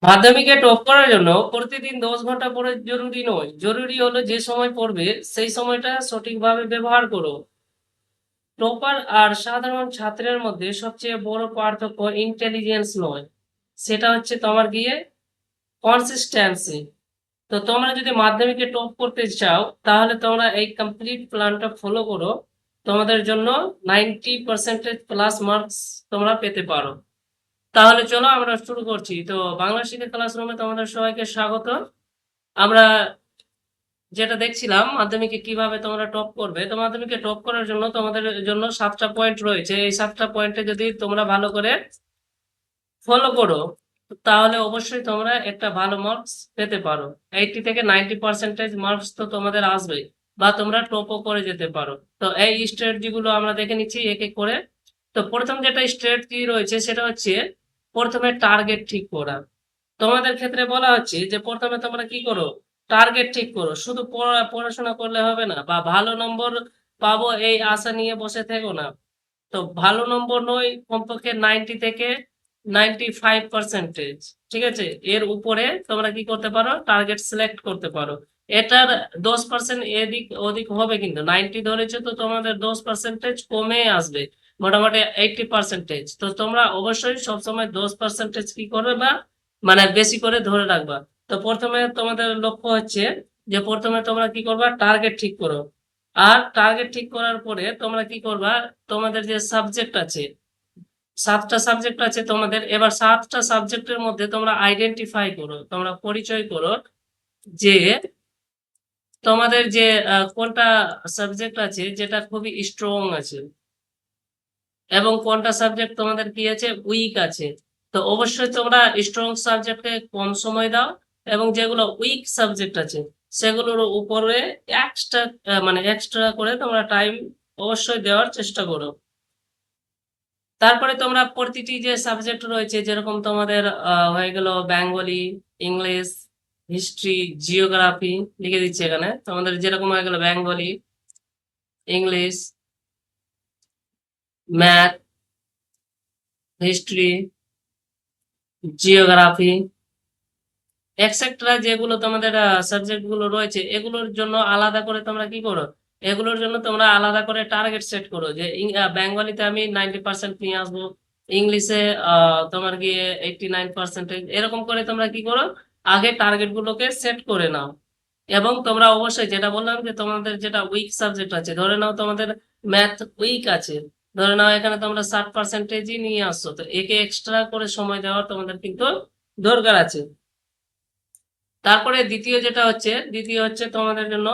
মাধ্যমিকে টপ করার জন্য প্রতিদিন 10 ঘন্টা পড়ে জরুরি নয়, জরুরি হলো যে সময় পড়বে সেই সময়টা সঠিকভাবে ব্যবহার করো। টপার আর সাধারণ ছাত্রের মধ্যে সবচেয়ে বড় পার্থক্য ইন্টেলিজেন্স নয়, সেটা হচ্ছে তোমার গিয়ে কনসিস্টেন্সি। তো তোমরা যদি মাধ্যমিকে টপ করতে চাও তাহলে তোমরা এই কমপ্লিট প্ল্যানটা ফলো করো, তোমাদের জন্য 90% প্লাস মার্কস তোমরা পেতে পারো। তাহলে চলো আমরা শুরু করছি। তো বাংলা শিক্ষা ক্লাসরুমে তোমাদের সবাইকে স্বাগত। আমরা যেটা দেখছিলাম মাধ্যমিকে কিভাবে তোমরা টপ করবে, তো মাধ্যমিকে টপ করার জন্য তোমাদের জন্য 7টা পয়েন্ট রয়েছে। এই 7টা পয়েন্টে যদি তোমরা ভালো করে ফলো করো তাহলে অবশ্যই তোমরা একটা ভালো মার্কস পেতে পারো। 80 থেকে 90% মার্কস তো তোমাদের আসবে, বা তোমরা টপও করে যেতে পারো। তো এই স্ট্র্যাটেজি গুলো আমরা দেখে নিচ্ছি এক এক করে। তো প্রথম যেটা স্ট্র্যাটেজি রয়েছে সেটা হচ্ছে প্রথমে টার্গেট ঠিক করা। তোমাদের ক্ষেত্রে বলা হচ্ছে যে প্রথমে তোমরা কি করো, টার্গেট ঠিক করো। শুধু পড়াশোনা করলে হবে না, বা ভালো নম্বর পাবো এই আশা নিয়ে বসে থেকো না। তো ভালো নম্বর নয়, কমপক্ষে 90 থেকে 95%, ঠিক আছে, এর উপরে তোমরা কি করতে পারো, টার্গেট সিলেক্ট করতে পারো। এটার 10% এদিক ওদিক হবে, কিন্তু 90 ধরেছে তো তোমাদের 10% কমে আসবে, মোটামুটি 80%। তো তোমরা অবশ্যই সবসময় 10% কি করবে, বা মানে বেশি করে ধরে রাখবা। তো প্রথমে তোমাদের লক্ষ্য হচ্ছে যে প্রথমে তোমরা কি করবা, টার্গেট ঠিক করো। আর টার্গেট ঠিক করার পরে তোমরা কি করবা, তোমাদের যে সাবজেক্ট আছে, 7টা সাবজেক্ট আছে তোমাদের, এবার 7টা সাবজেক্টের মধ্যে তোমরা আইডেন্টিফাই করো, তোমরা পরিচয় করো যে তোমাদের যে কোনটা সাবজেক্ট আছে যেটা খুবই স্ট্রং আছে, এবং কোনটা সাবজেক্ট তোমাদের কি আছে, উইক আছে। তো অবশ্যই তোমরা স্ট্রং সাবজেক্টকে কম সময় দাও, এবং যেগুলো উইক সাবজেক্ট আছে সেগুলোর উপরে এক্সট্রা মানে এক্সট্রা করে তোমরা টাইম অবশ্যই দেওয়ার চেষ্টা করো। তারপরে তোমরা প্রতিটি যে সাবজেক্ট রয়েছে, যেরকম তোমাদের হয়ে গেল বেঙ্গলি, ইংলিশ, হিস্ট্রি, জিওগ্রাফি, লিখে দিচ্ছি এখানে তোমাদের, যেরকম হয়ে গেল Bengali, English, math, history, geography, etcetera, যেগুলো তোমাদের সাবজেক্ট গুলো রয়েছে এগুলোর জন্য আলাদা করে তোমরা কি করো, এগুলোর জন্য তোমরা আলাদা করে টার্গেট সেট করো যে বেঙ্গলিতে আমি 90% নিয়ে আসবো, ইংলিশে তোমার গিয়ে 89%, এরকম করে তোমরা কি করো, আগে টার্গেট গুলোকে সেট করে নাও। এবং তোমরা অবশ্যই যেটা বললাম যে তোমাদের যেটা উইক সাবজেক্ট আছে, ধরে নাও তোমাদের ম্যাথ উইক আছে, ধরে নাও এখানে তোমরা 60%ই নিয়ে আসছো, তো একে এক্সট্রা করে সময় দেওয়ার তোমাদের কিন্তু দরকার আছে। তারপরে দ্বিতীয় হচ্ছে তোমাদের জন্য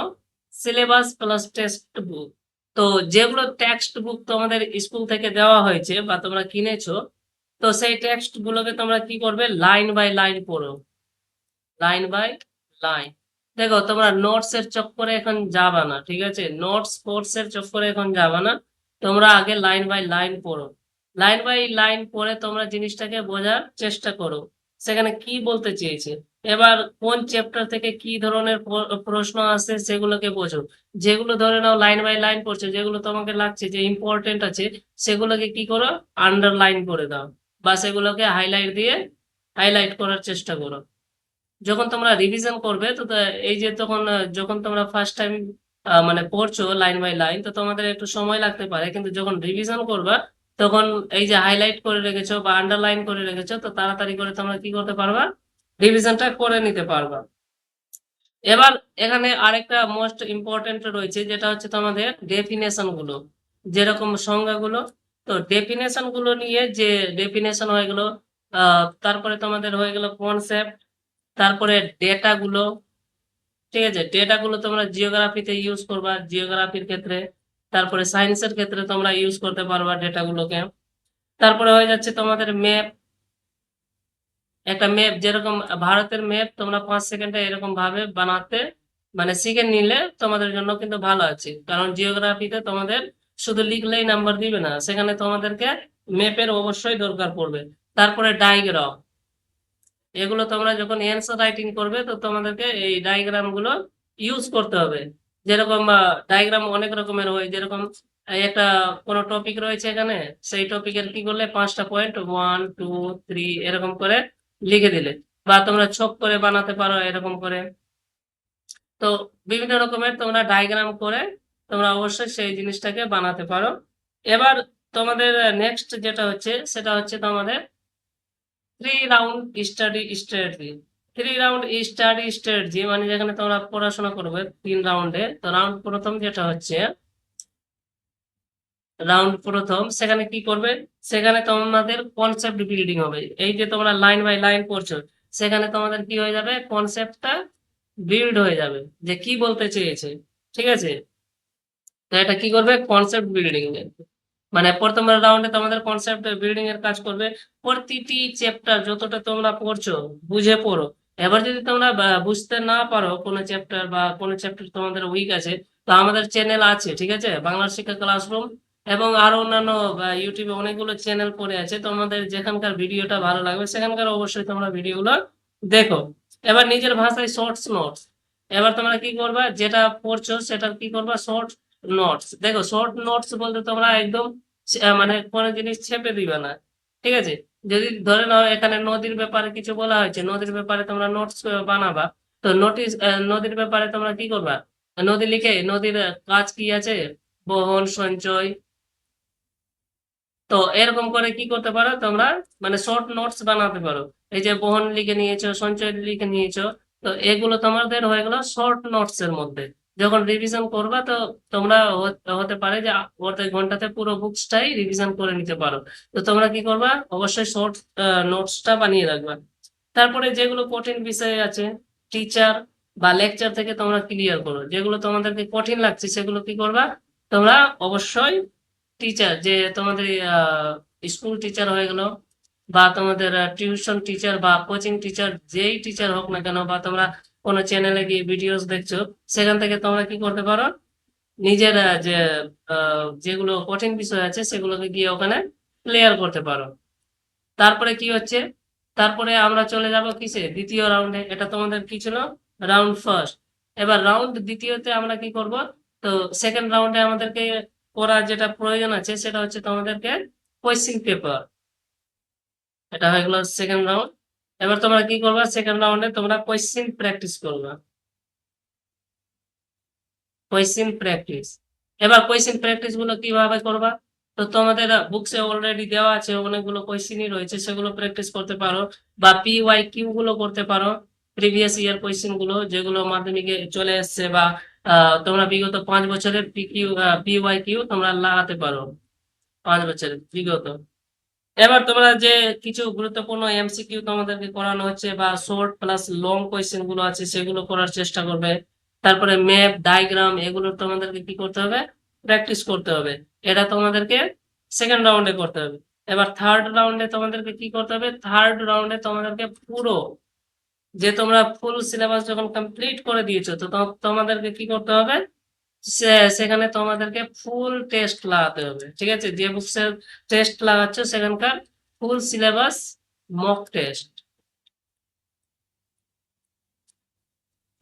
সিলেবাস প্লাস টেক্সট বুক। তো যেগুলো টেক্সট বুক তোমাদের স্কুল থেকে দেওয়া হয়েছে বা তোমরা কিনেছো, তো সেই টেক্সট গুলোকে তোমরা কি করবে, লাইন বাই লাইন পড়ো, লাইন বাই লাইন। দেখো তোমরা নোটস এর চক্করে এখন যাবা না, ঠিক আছে, নোটস কোর্স এর চক্করে এখন যাবা না, তোমরা আগে লাইন বাই লাইন পড়ো। লাইন বাই লাইন পড়ে তোমরা জিনিসটাকে বোঝার চেষ্টা করো সেখানে কি বলতে চেয়েছে। এবার কোন চ্যাপ্টার থেকে কি ধরনের প্রশ্ন আসে সেগুলোকে বোঝো। যেগুলো ধরে নাও লাইন বাই লাইন পড়ছো, যেগুলো তোমাকে লাগছে যে ইম্পর্টেন্ট আছে সেগুলোকে কি করো, আন্ডারলাইন করে দাও, বা সেগুলোকে হাইলাইট করার চেষ্টা করো। যখন তোমরা রিভিশন করবে তো এই যে তখন যখন তোমরা ফার্স্ট টাইম মানে পড়ছো লাইন বাই লাইন, তো তোমাদের একটু সময় লাগতে পারে, কিন্তু যখন রিভিশন করবা তখন এই যে হাইলাইট করে রেখেছো বা আন্ডারলাইন করে রেখেছো, তো তাড়াতাড়ি করে তোমরা কি করতে পারবা, রিভিশনটা করে নিতে পারবা। এবার এখানে আরেকটা মোস্ট ইম্পর্টেন্ট রয়েছে, যেটা হচ্ছে তোমাদের ডেফিনেশন গুলো, যেরকম সংজ্ঞাগুলো। তো ডেফিনেশন গুলো নিয়ে যে ডেফিনেশন হয়ে গেল, তারপরে তোমাদের হয়ে গেল কনসেপ্ট, তারপরে ডেটা গুলো, ঠিক আছে, ডেটা গুলো তোমরা জিওগ্রাফিতে ইউজ করবা জিওগ্রাফির ক্ষেত্রে, তারপরে সায়েন্সের ক্ষেত্রে তোমরা ইউজ করতে পারবা ডেটা গুলোকে। তারপরে হয়ে যাচ্ছে তোমাদের ম্যাপ, একটা ম্যাপ, যেরকম ভারতের ম্যাপ তোমরা 5 সেকেন্ডে এরকম ভাবে বানাতে মানে শিখে নিলে তোমাদের জন্য কিন্তু ভালো আছে, কারণ জিওগ্রাফিতে তোমাদের শুধু লিখলেই নাম্বার দিবে না, সেখানে তোমাদেরকে ম্যাপের অবশ্যই দরকার পড়বে। তারপরে ডায়াগ্রাম, এগুলো তোমরা যখন অ্যান্সার রাইটিং করবে তো তোমাদেরকে এই ডায়াগ্রাম গুলো ইউজ করতে হবে। যেরকম ডায়াগ্রাম অনেক রকমের হয়, যেরকম একটা কোনো টপিক রয়েছে এখানে, সেই টপিকের কি করলে 5টা পয়েন্ট 1 2 3 এরকম করে লিখে দিলে, বা তোমরা ছক করে বানাতে পারো এরকম করে। তো বিভিন্ন রকমের তোমরা ডায়াগ্রাম করে তোমরা অবশ্যই সেই জিনিসটাকে বানাতে পারো। এবার তোমাদের নেক্সট যেটা হচ্ছে সেটা হচ্ছে তোমাদের 3 round study strategy. 3 round study strategy মানে যেখানে তোমরা পড়াশোনা করবে 3 রাউন্ডে। তো রাউন্ড প্রথম যেটা হচ্ছে রাউন্ড প্রথম, সেখানে কি করবে, সেখানে তোমাদের কনসেপ্ট বিল্ডিং হবে। এই যে তোমরা লাইন বাই লাইন পড়ছো, সেখানে তোমাদের কি হয়ে যাবে, কনসেপ্টটা বিল্ড হয়ে যাবে যে কি বলতে চেয়েছে। ঠিক আছে, তো এটা কি করবে, কনসেপ্ট বিল্ডিং। মানে প্রথম রাউন্ডে তোমাদের কনসেপ্ট বিল্ডিং এর কাজ করবে। প্রতিটি চ্যাপ্টার যতটা তোমরা পড়ছো বুঝে পড়ো। এবার যদি তোমরা বুঝতে না পারো কোনো চ্যাপ্টার বা কোনো চ্যাপ্টার তোমাদের উইক আছে, তো আমাদের চ্যানেল আছে, ঠিক আছে, বাংলা শিক্ষা ক্লাসরুম, এবং আরো অন্যান্য ইউটিউবে অনেকগুলো চ্যানেল পড়ে আছে। তোমাদের যেখানকার ভিডিওটা ভালো লাগবে সেখানকার অবশ্যই তোমরা ভিডিওগুলো দেখো। এবার নিজের ভাষায় শর্টস নোটস। এবার তোমরা কি করবা, যেটা পড়ছো সেটা কি করবা, শর্ট নোটস। দেখো, শর্ট নোটস বলতে তোমরা একদম মানে কোনো জিনিস ছেপে দিবে না। ঠিক আছে, যদি ধরে নাও এখানে নদীর ব্যাপারে কিছু বলা হয়েছে, নদীর ব্যাপারে তোমরা নোটস বানাবা। তো নোটিস নদীর ব্যাপারে তোমরা কি করবা, নদী লিখে নদীর কাজ কি আছে, বহন, সঞ্চয়। তো এরকম করে কি করতে পারো তোমরা, মানে শর্ট নোটস বানাতে পারো। এই যে বহন লিখে নিয়েছো, সঞ্চয় লিখে নিয়েছো, তো এগুলো তোমাদের হয়ে গেলো শর্ট নোটস এর মধ্যে। যখন রিভিশন করবা তো তোমরা হতে পারে যে অর্ধেক ঘন্টাতে পুরো বুকসটাই রিভিশন করে নিতে পারো। তো তোমরা কি করবা, অবশ্যই শর্ট নোটসটা বানিয়ে রাখবা। তারপরে যেগুলো কঠিন বিষয় আছে, টিচার বা লেকচার থেকে তোমরা ক্লিয়ার করো। যেগুলো তোমাদেরকে কঠিন লাগছে সেগুলো কি করবা, তোমরা অবশ্যই টিচার, যে তোমাদের স্কুল টিচার হয়ে গেল, বা তোমাদের টিউশন টিচার বা কোচিং টিচার, যেই টিচার হোক না কেন, বা তোমরা কোনো চ্যানেলে গিয়ে ভিডিওস দেখছো, সেখান থেকে তোমরা কি করতে পারো, নিজের যে যেগুলো কঠিন বিষয় আছে সেগুলোকে গিয়ে ওখানে ক্লিয়ার করতে পারো। তারপরে কি হচ্ছে, তারপরে আমরা চলে যাব কিসে, দ্বিতীয় রাউন্ডে। এটা তোমাদের কি ছিল, রাউন্ড ফার্স্ট। এবার রাউন্ড দ্বিতীয়তে আমরা কি করব, তো সেকেন্ড রাউন্ডে আমাদেরকে করার যেটা প্রয়োজন আছে সেটা হচ্ছে তোমাদেরকে কোয়েশ্চেন পেপার। এটা হয়ে গেল সেকেন্ড রাউন্ড। এবার তোমরা কি করবা, সেকেন্ড রাউন্ডে তোমরা কোয়েশ্চেন প্র্যাকটিস করবা, কোয়েশ্চেন প্র্যাকটিস। এবার কোয়েশ্চেন প্র্যাকটিস গুলো কিভাবে করবা, তো তোমাদের বুকসে অলরেডি দেওয়া আছে অনেকগুলো কোয়েশ্চেনই রয়েছে, সেগুলো প্র্যাকটিস করতে পারো। বা PYQ গুলো করতে পারো, প্রিভিয়াস ইয়ার কোয়েশ্চেন গুলো যেগুলো মাধ্যমিকে চলে এসেছে, বা তোমরা বিগত 5 বছরের PYQ তোমরা লাগাতে পারো, 5 বছরের বিগত। এবার তোমরা যে কিছু গুরুত্বপূর্ণ MCQ তোমাদেরকে করানো হচ্ছে, বা শর্ট প্লাস লং কোয়েশ্চেন গুলো আছে সেগুলো করার চেষ্টা করবে। তারপরে ম্যাপ, ডায়াগ্রাম, এগুলো তোমাদেরকে কি করতে হবে, প্র্যাকটিস করতে হবে। এটা তোমাদেরকে সেকেন্ড রাউন্ডে করতে হবে। এবার থার্ড রাউন্ডে তোমাদেরকে কি করতে হবে, থার্ড রাউন্ডে তোমাদেরকে পুরো, যে তোমরা ফুল সিলেবাস যখন কমপ্লিট করে দিয়েছো, তো তোমাদেরকে কি করতে হবে, সেখানে তোমাদেরকে ফুল টেস্ট লাগাতে হবে। ঠিক আছে, যে বুকসের টেস্ট লাগাচ্ছ সেখানকার full syllabus mock test,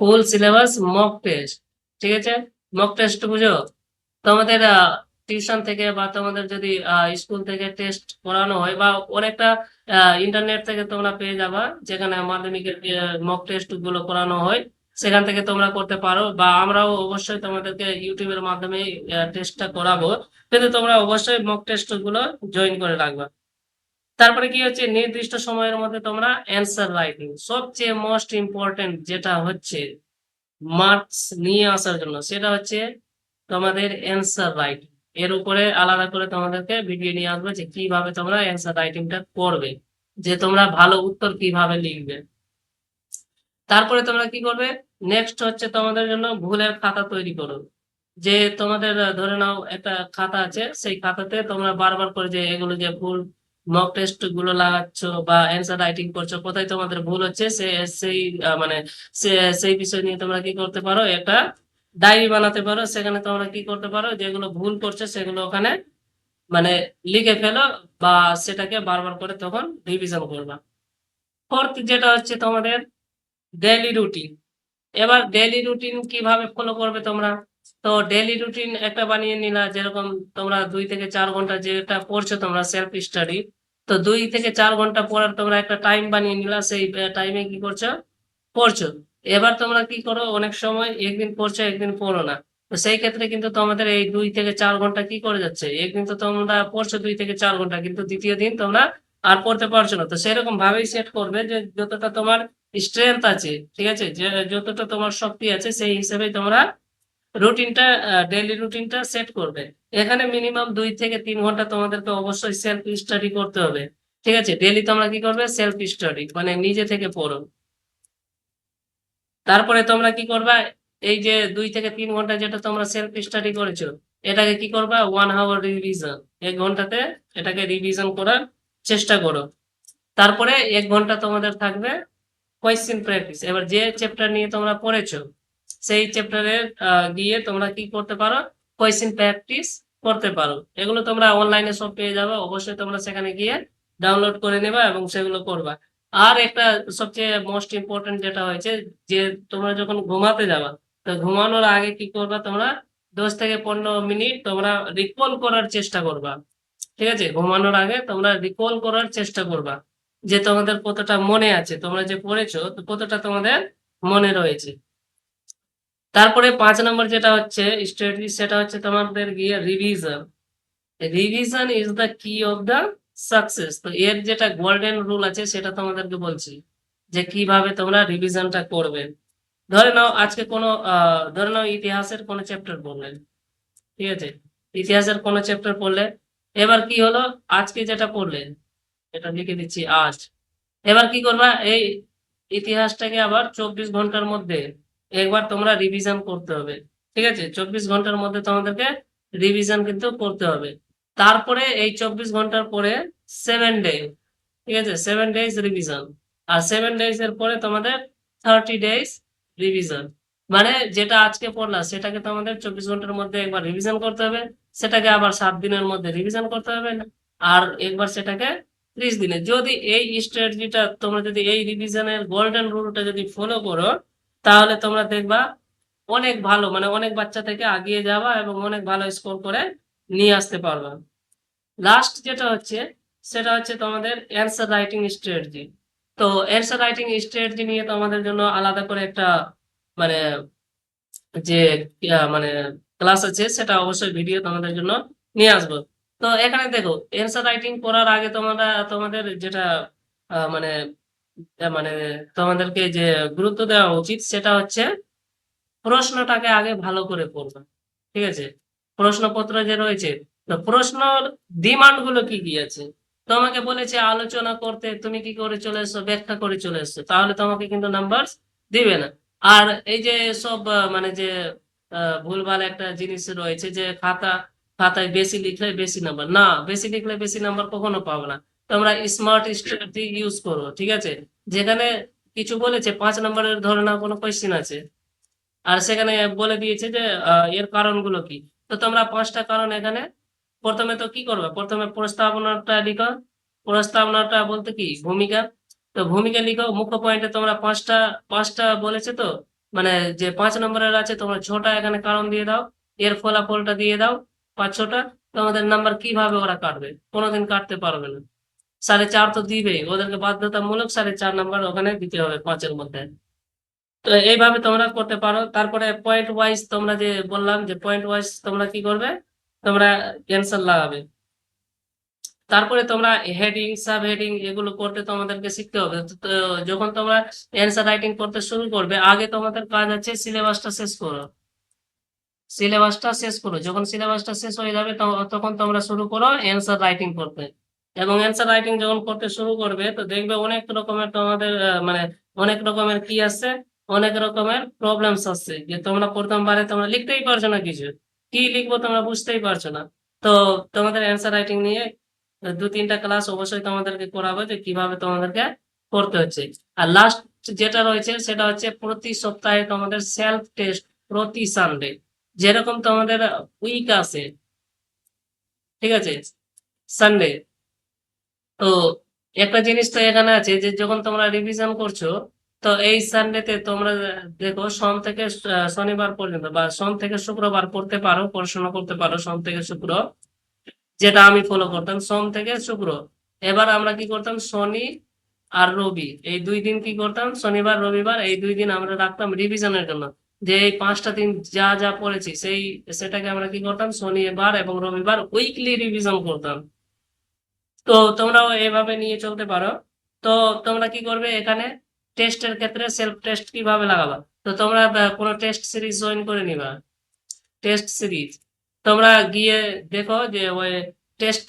full syllabus mock test. ঠিক আছে, মক টেস্ট বুঝো, তোমাদের টিউশন থেকে বা তোমাদের যদি স্কুল থেকে টেস্ট করানো হয়, বা অনেকটা ইন্টারনেট থেকে তোমরা পেয়ে যাবা, যেখানে মাধ্যমিকের মক টেস্ট গুলো করানো হয়, সেখান থেকে তোমরা করতে পারো। বা আমরাও অবশ্যই তোমাদেরকে ইউটিউবের মাধ্যমে টেস্টটা করাবো, কিন্তু তোমরা অবশ্যই মক টেস্ট গুলো জয়েন করে রাখবা। তারপরে কি হচ্ছে, নির্দিষ্ট সময়ের মধ্যে তোমরা অ্যান্সার রাইটিং, সবচেয়ে মোস্ট ইম্পর্টেন্ট যেটা হচ্ছে মার্কস নিয়ে আসার জন্য, সেটা হচ্ছে তোমাদের অ্যান্সার রাইটিং। এর উপরে আলাদা করে তোমাদেরকে ভিডিও নিয়ে আসবে যে কিভাবে তোমরা অ্যান্সার রাইটিংটা করবে, যে তোমরা ভালো উত্তর কিভাবে লিখবে। তারপরে তোমরা কি করবে, নেক্সট হচ্ছে তোমাদের জন্য ভুলের খাতা তৈরি করো। যে তোমাদের ধরে নাও একটা খাতা আছে, সেই খাতাতে তোমরা বারবার করে যে এগুলো যে ভুল মক টেস্ট গুলো লাগাচ্ছ বা অ্যান্সার রাইটিং করছো, কোথায় তোমাদের ভুল হচ্ছে সেই মানে সেই বিষয় নিয়ে তোমরা কি করতে পারো, একটা ডায়েরি বানাতে পারো। সেখানে তোমরা কি করতে পারো, যেগুলো ভুল করছো সেগুলো ওখানে মানে লিখে ফেলো, বা সেটাকে বারবার করে তখন রিভিশন করবা। ফোর্থ যেটা হচ্ছে তোমাদের ডেইলি রুটিন। এবার ডেইলি রুটিন কিভাবে ফলো করবে তোমরা, তো ডেইলি রুটিন একটা বানিয়ে নিলা, যেরকম তোমরা 2 থেকে 4 ঘন্টা যেটা পড়ছো তোমরা সেলফ স্টাডি, তো 2 থেকে 4 ঘন্টা পড়ার তোমরা একটা টাইম বানিয়ে নিলা, সেই টাইমে কি করছো, পড়ছো। এবার তোমরা কি করো, অনেক সময় একদিন পড়ছো একদিন পড়ো না। তো সেই ক্ষেত্রে কিন্তু তোমাদের এই 2 থেকে 4 ঘন্টা কি করে যাচ্ছে, একদিন তো তোমরা পড়ছো 2 থেকে 4 ঘন্টা, কিন্তু দ্বিতীয় দিন তোমরা আর পড়তে পারছো না। তো সেরকম ভাবেই সেট করবে যে যতটা তোমার স্ট্রেংথ আছে, ঠিক আছে, যে যতটা তোমার শক্তি আছে সেই হিসেবে তোমরা রুটিনটা, ডেইলি রুটিনটা সেট করবে। এখানে মিনিমাম 2 থেকে 3 ঘন্টা তোমাদেরকে অবশ্যই সেলফ স্টাডি করতে হবে। ঠিক আছে, ডেইলি তোমরা কি করবে, সেলফ স্টাডি মানে নিজে থেকে পড়ো। তারপরে তোমরা কি করবা, এই যে 2 থেকে 3 ঘন্টা যেটা তোমরা সেলফ স্টাডি করেছো, এটাকে কি করবা, 1 আওয়ার রিভিশন, 1 ঘন্টাতে এটাকে রিভিশন করার চেষ্টা করো। তারপরে 1 ঘন্টা তোমাদের থাকবে কোয়েশ্চেন প্র্যাকটিস। এবার যে চ্যাপ্টার নিয়ে তোমরা পড়েছো সেই চ্যাপ্টারে গিয়ে তোমরা কি করতে পারো, কোয়েশ্চেন প্র্যাকটিস করতে পারো। এগুলো তোমরা অনলাইনে সব পেয়ে যাবে, অবশ্যই তোমরা সেখানে গিয়ে ডাউনলোড করে নেবা এবং সেগুলো করবা। আর একটা সবচেয়ে মোস্ট ইম্পর্টেন্ট যেটা হয়েছে, যে তোমরা যখন ঘুমাতে যাবা, তো ঘুমানোর আগে কি করবা, তোমরা 10 থেকে 15 মিনিট তোমরা রিকল করার চেষ্টা করবা। ঠিক আছে, ঘুমানোর আগে তোমরা রিকল করার চেষ্টা করবা যে তোমাদের কতটা মনে আছে, তোমরা যে পড়েছো তো কতটা তোমাদের মনে রয়েছে। তারপরে 5 নম্বর যেটা হচ্ছে স্ট্র্যাটেজি, সেটা হচ্ছে তোমাদের গিয়ে রিভিশন। রিভিশন ইজ দ্য কি অফ দ্য সাকসেস। তো এর যেটা গোল্ডেন রুল আছে সেটা তোমাদেরকে বলছি যে কিভাবে তোমরা রিভিশনটা করবে। ধরে নাও আজকে কোনো ধরে নাও ইতিহাসের কোনো চ্যাপ্টার পড়লেন, ঠিক আছে, ইতিহাসের কোনো চ্যাপ্টার পড়লে, এবার কি হলো, আজকে যেটা পড়লেন এটা লিখে দিচ্ছি আজ। এবার কি করবা, এই ইতিহাসটাকে আবার 24 ঘন্টার মধ্যে একবার তোমরা রিভিশন করতে হবে। ঠিক আছে, 24 ঘন্টার মধ্যে তোমাদেরকে রিভিশন কিন্তু করতে হবে। তারপরে এই 24 ঘন্টার পরে 7 ডে, ঠিক আছে, 7 ডেজ রিভিশন। আর 7 ডেজ এর পরে তোমাদের 30 ডেজ রিভিশন। মানে যেটা আজকে পড়লা সেটাকে তোমাদের 24 ঘন্টার মধ্যে একবার রিভিশন করতে হবে, সেটাকে আবার 7 দিনের মধ্যে রিভিশন করতে হবে না, আর একবার সেটাকে 30 দিনে। যদি এই স্ট্র্যাটেজিটা তোমরা যদি এই রিভিশনের গোল্ডেন রুলটা যদি ফলো করো, তাহলে তোমরা দেখবা অনেক ভালো, মানে অনেক বাচ্চা থেকে আগিয়ে যাবা এবং অনেক ভালো স্কোর করে নিয়ে আসতে পারবা। লাস্ট যেটা হচ্ছে সেটা হচ্ছে তোমাদের অ্যান্সার রাইটিং স্ট্র্যাটেজি। তো অ্যান্সার রাইটিং স্ট্র্যাটেজি নিয়ে তোমাদের জন্য আলাদা করে একটা মানে যে মানে ক্লাস আছে, সেটা অবশ্যই ভিডিও তোমাদের জন্য নিয়ে আসবো। তো এখানে দেখো, অ্যান্সার রাইটিং করার আগে তোমাদের যেটা মানে মানে তোমাদেরকে যে গুরুত্ব দেওয়া উচিত সেটা হচ্ছে প্রশ্নটাকে আগে ভালো করে পড়বে। ঠিক আছে, প্রশ্নপত্র যে রয়েছে, তো প্রশ্নর ডিমান্ড গুলো কি কি আছে। তোমাকে বলেছে আলোচনা করতে, তুমি কি করে চলে এসছো, ব্যাখ্যা করে চলে এসছো, তাহলে তোমাকে কিন্তু নাম্বার দিবে না। আর এই যে সব মানে যে ভুলভাল একটা জিনিস রয়েছে যে খাতায় বেশি লিখলে বেশি নাম্বার, না, বেশি লিখলে বেশি নাম্বার কখনো পাবে না। তোমরা স্মার্ট স্ট্র্যাটেজি ইউজ করো। ঠিক আছে, যেখানে কিছু বলেছে 5 নম্বরের ধরে নাও কোনো কোয়েশ্চেন আছে, আর সেখানে বলে দিয়েছে যে এর কারণগুলো কি। তো তোমরা 5টা কারণ এখানে প্রথমে তো কি করবে, প্রথমে প্রস্তাবনাটা লিখো। প্রস্তাবনাটা বলতে কি, ভূমিকা। তো ভূমিকা লিখো, মুখ্য পয়েন্টে তোমরা পাঁচটা পাঁচটা বলেছে তো, মানে যে 5 নম্বরের আছে তোমরা 6টা এখানে কারণ দিয়ে দাও, এর ফলাফলটা দিয়ে দাও 5-6টা। তোমাদের নাম্বার কিভাবে ওরা কাটবে, কোনোদিন কাটতে পারবে না। 4.5 তো দিবেই, ওদেরকে বাধ্যতামূলক 4.5 নাম্বার ওখানে দিতে হবে 5-এর মধ্যে। তো এইভাবে তোমরা করতে পারো। তারপরে পয়েন্ট ওয়াইজ তোমরা যে বললাম যে পয়েন্ট ওয়াইজ তোমরা কি করবে, তোমরা অ্যান্সার লাগাবে। তারপরে তোমরা হেডিং সাব হেডিং এগুলো করতে তোমাদেরকে শিখতে হবে। তো যখন তোমরা অ্যান্সার রাইটিং করতে শুরু করবে, আগে তোমাদের কাজ আছে সিলেবাসটা শেষ করো। সিলেবাসটা শেষ করো, যখন সিলেবাসটা শেষ হয়ে যাবে তখন তোমরা শুরু করো অ্যান্সার রাইটিং করতে। এবং অ্যান্সার রাইটিং যখন করতে শুরু করবে, তো দেখবে অনেক রকমের তোমাদের মানে অনেক রকমের কি আসছে, অনেক রকমের প্রবলেমস আসছে, যে তোমরা প্রথমবারে তোমরা লিখতেই পারছো না, কিছু কি লিখবো তোমরা বুঝতেই পারছো না। তো তোমাদের অ্যান্সার রাইটিং নিয়ে 2-3টা ক্লাস অবশ্যই তোমাদেরকে করাবে যে কিভাবে তোমাদেরকে করতে হচ্ছে। আর লাস্ট যেটা রয়েছে সেটা হচ্ছে প্রতি সপ্তাহে তোমাদের সেলফ টেস্ট, প্রতি সানডে। যেরকম তোমাদের উইক আছে, ঠিক আছে, সানডে। তো একটা জিনিস তো এখানে আছে যে যখন তোমরা রিভিশন করছো, তো এই সানডেতে তোমরা দেখো সোম থেকে শনিবার পর্যন্ত বা সোম থেকে শুক্রবার পড়তে পারো, পড়াশোনা করতে পারো সোম থেকে শুক্র, যেটা আমি ফলো করতাম সোম থেকে শুক্র। এবার আমরা কি করতাম, শনি আর রবি এই 2 দিন কি করতাম, শনিবার রবিবার এই 2 দিন আমরা রাখতাম রিভিশনের জন্য। যে এই 5টা দিন যা যা পড়েছি সেটাকে আমরা কি করতাম, শনিবার এবং রবিবার উইকলি রিভিশন করতাম। তো তোমরাও এভাবে নিয়ে চলতে পারো। তো তোমরা কি করবে এখানে, টেস্টের ক্ষেত্রে সেলফ টেস্ট কিভাবে লাগাবা, তো তোমরা কোনো টেস্ট সিরিজ জয়েন করে নিবা। টেস্ট সিরিজ তোমরা গিয়ে দেখো যে ওই টেস্ট,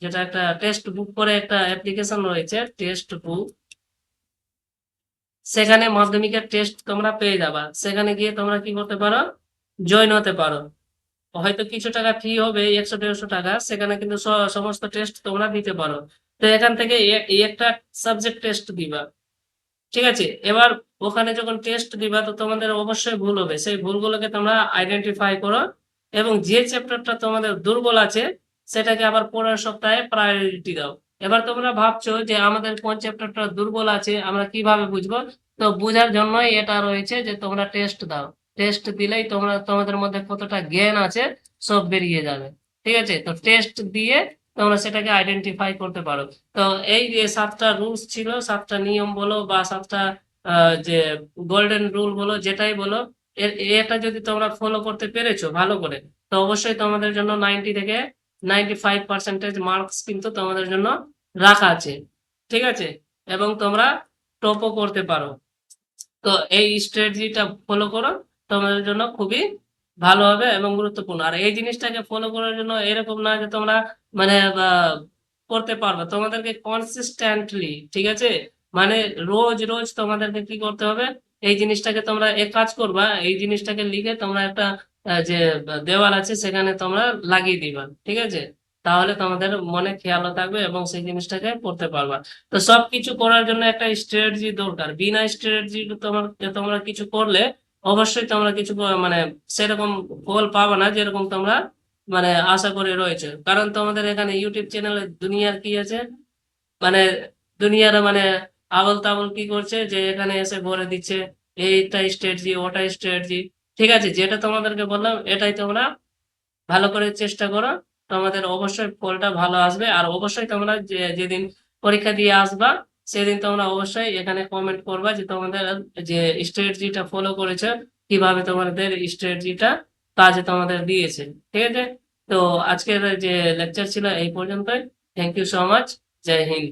যেটা একটা টেস্ট বুক করে একটা অ্যাপ্লিকেশন রয়েছে টেস্ট বুক, সেখানে মাধ্যমিকের টেস্ট তোমরা পেয়ে যাবা। সেখানে গিয়ে তোমরা কি করতে পারো, জয়েন হতে পারো। হয়তো কিছু টাকা ফি হবে, 100-150 টাকা, সেখানে কিন্তু সমস্ত টেস্ট তোমরা দিতে পারো। তো এখান থেকে এই একটা সাবজেক্ট টেস্ট দিবা, ঠিক আছে। এবার ওখানে যখন টেস্ট দিবা তো তোমাদের অবশ্যই ভুল হবে, সেই ভুলগুলোকে তোমরা আইডেন্টিফাই করো এবং যে চ্যাপ্টারটা তোমাদের দুর্বল আছে সেটাকে আবার পরের সপ্তাহে প্রায়োরিটি দাও। এবার তোমরা ভাবছো যে আমাদের কোন চ্যাপ্টারটা দুর্বল আছে আমরা কিভাবে বুঝবো, তো বোঝার জন্যই এটা রয়েছে যে তোমরা টেস্ট দাও। টেস্ট দিলেই তোমরা তোমাদের মধ্যে কতটা জ্ঞান আছে সব বেরিয়ে যাবে, ঠিক আছে। তো টেস্ট দিয়ে তোমরা সেটাকে আইডেন্টিফাই করতে পারো। তো এই যে 7টা রুলস ছিল, 7টা নিয়ম বলো বা 7টা যে গোল্ডেন রুল বলো, যেটাই বলো, এটা যদি তোমরা ফলো করতে পেরেছো ভালো করে, তো অবশ্যই তোমাদের জন্য 90 থেকে 95% মার্কস কিন্তু তোমাদের জন্য রাখা আছে, ঠিক আছে। এবং তোমরা টপও করতে পারো। তো এই স্ট্র্যাটেজিটা ফলো করো, তোমাদের জন্য খুবই ভালো হবে এবং গুরুত্বপূর্ণ। আর এই জিনিসটাকে ফলো করার জন্য এরকম না যে তোমরা মানে করতে পারবে, তোমাদেরকে কনসিস্টেন্টলি, ঠিক আছে, মানে রোজ রোজ তোমাদেরকে কি করতে হবে, এই জিনিসটাকে তোমরা এক কাজ করবা, এই জিনিসটাকে লিখে তোমরা একটা যে দেওয়াল আছে সেখানে তোমরা লাগিয়ে দিবা, ঠিক আছে। তাহলে তোমাদের মনে খেয়ালও থাকবে এবং সেই জিনিসটাকে করতে পারবা। তো সবকিছু করার জন্য একটা স্ট্র্যাটেজি দরকার, বিনা স্ট্র্যাটেজি তোমরা কিছু করলে অবশ্যই তোমরা কিছু মানে সেরকম ফল পাবে না যেরকম তোমরা মানে আশা করে রয়েছে। কারণ তোমাদের এখানে ইউটিউব চ্যানেলে দুনিয়ার কি আছে, মানে দুনিয়ার মানে আবল তাবল কি করছে যে এখানে এসে বলে দিচ্ছে এইটা স্ট্র্যাটেজি ওটা স্ট্র্যাটেজি, ঠিক আছে। যেটা তোমাদেরকে বললাম এটাই তোমরা ভালো করে চেষ্টা করো, তোমাদের অবশ্যই ফলটা ভালো আসবে। আর অবশ্যই তোমরা যেদিন পরীক্ষা দিয়ে আসবা সেদিন তোমরা অবশ্যই এখানে কমেন্ট করবা যে তোমাদের যে স্ট্র্যাটেজিটা ফলো করেছে, কিভাবে তোমাদের স্ট্র্যাটেজিটা কাজে তোমাদের দিয়েছে, ঠিক আছে। তো আজকের যে লেকচার ছিল এই পর্যন্তই। Thank you so much. জয় হিন্দ।